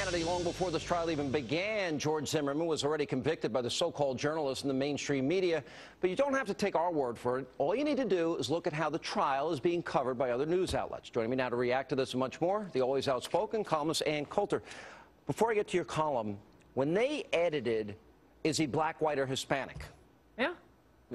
Hannity, long before this trial even began, George Zimmerman was already convicted by the so-called journalists in the mainstream media. But you don't have to take our word for it. All you need to do is look at how the trial is being covered by other news outlets. Joining me now to react to this and much more, the always outspoken columnist Coulter. Before I get to your column, when they edited, is he black, white, or Hispanic? Yeah.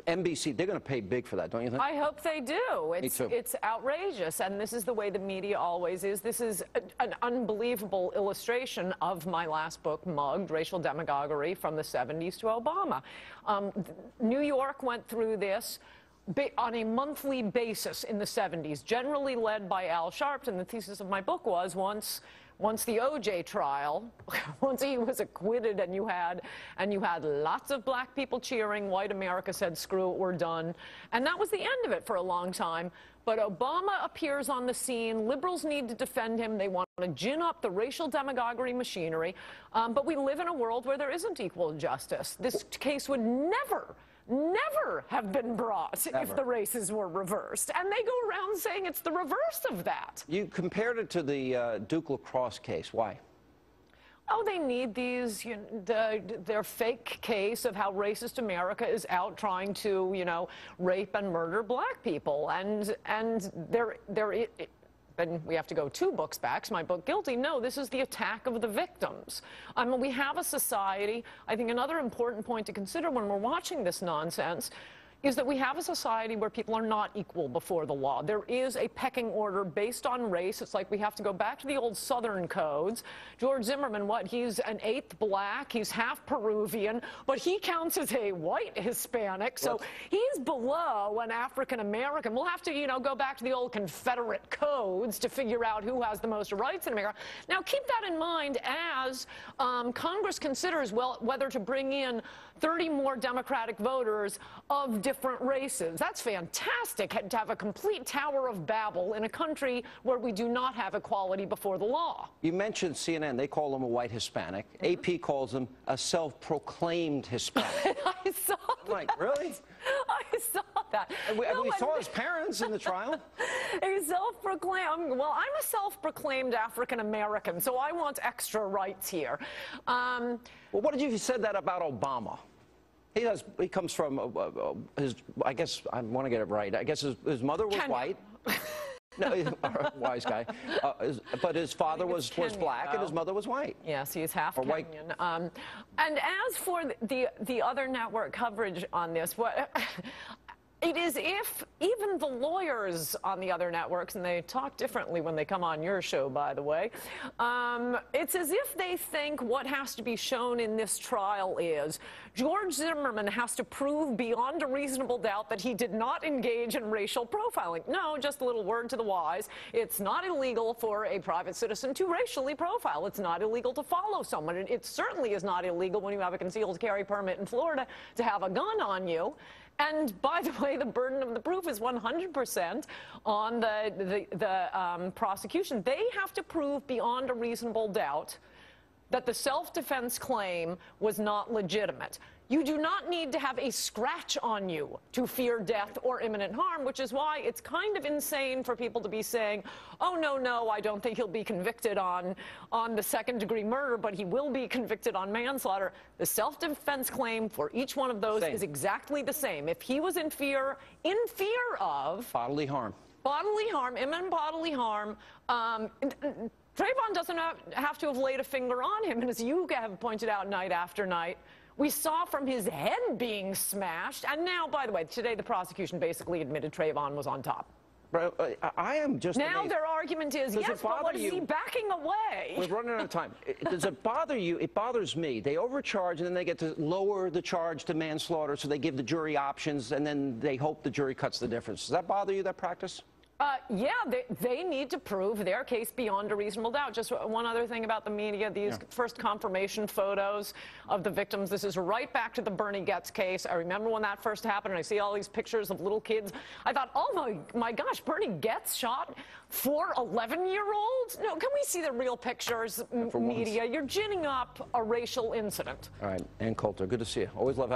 NBC, they're going to pay big for that, don't you think? I hope they do. Me too. It's outrageous, and this is the way the media always is. This is an unbelievable illustration of my last book, Mugged, Racial Demagoguery from the 70s to Obama. New York went through this on a monthly basis in the 70s, generally led by Al Sharpton. The thesis of my book was once the O.J. trial, once he was acquitted and you had lots of black people cheering, white America said, screw it, we're done. And that was the end of it for a long time. But Obama appears on the scene. Liberals need to defend him. They want to gin up the racial demagoguery machinery. But we live in a world where there isn't equal justice. This case would never have been brought if the races were reversed. And they go around saying it's the reverse of that. You compared it to the Duke Lacrosse case. Why? Oh, they need these, their fake case of how racist America is out trying to, rape and murder black people. And then we have to go 2 books back. So my book, Guilty, no, this is the attack of the victims. We have a society, I think another important point to consider when we're watching this nonsense is that we have a society where people are not equal before the law. There is a pecking order based on race. It's like we have to go back to the old Southern codes. George Zimmerman, he's an 8th black, he's half Peruvian, but he counts as a white Hispanic, so he's below an African American. We'll have to, go back to the old Confederate codes to figure out who has the most rights in America. Now, keep that in mind as Congress considers, whether to bring in 30 more Democratic voters of different races. That's fantastic to have a complete Tower of Babel in a country where we do not have equality before the law. You mentioned CNN. They call him a white Hispanic. AP calls him a self-proclaimed Hispanic. I saw that. Like, really? I saw that. We saw his parents in the trial. He's self-proclaimed. Well, I'm a self-proclaimed African American, so I want extra rights here. Well, what did you said that about Obama? He comes from I guess I want to get it right. I guess his mother was white. No, wise guy. But his father was black and his mother was white. Yes, he's half Kenyan. And as for the other network coverage on this, it is if even the lawyers on the other networks, and they talk differently when they come on your show, by the way, it's as if they think what has to be shown in this trial is George Zimmerman has to prove beyond a reasonable doubt that he did not engage in racial profiling. No, just a little word to the wise. It's not illegal for a private citizen to racially profile. It's not illegal to follow someone. It certainly is not illegal when you have a concealed carry permit in Florida to have a gun on you. And by the way, the burden of the proof is 100% on the prosecution. They have to prove beyond a reasonable doubt that the self-defense claim was not legitimate. You do not need to have a scratch on you to fear death or imminent harm, which is why it's kind of insane for people to be saying, oh, no, I don't think he'll be convicted on the second-degree murder, but he will be convicted on manslaughter. The self-defense claim for each one of those is exactly the same. If he was in fear of bodily harm, imminent bodily harm, Trayvon doesn't have to have laid a finger on him, and as you have pointed out night after night, we saw from his head being smashed, and now, by the way, today the prosecution basically admitted Trayvon was on top. But I am just now amazed. Their argument is, yes, but what is he backing away? We're running out of time. Does it bother you? It bothers me. They overcharge, and then they get to lower the charge to manslaughter, so they give the jury options, and then they hope the jury cuts the difference. Does that bother you, that practice? Yeah, they need to prove their case beyond a reasonable doubt. Just one other thing about the media, these first confirmation photos of the victims, this is right back to the Bernie Goetz case. I remember when that first happened, and I see all these pictures of little kids. I thought, oh my gosh, Bernie Goetz shot 4 11-year-olds? No, can we see the real pictures, media? You're ginning up a racial incident. All right, Coulter, good to see you. Always love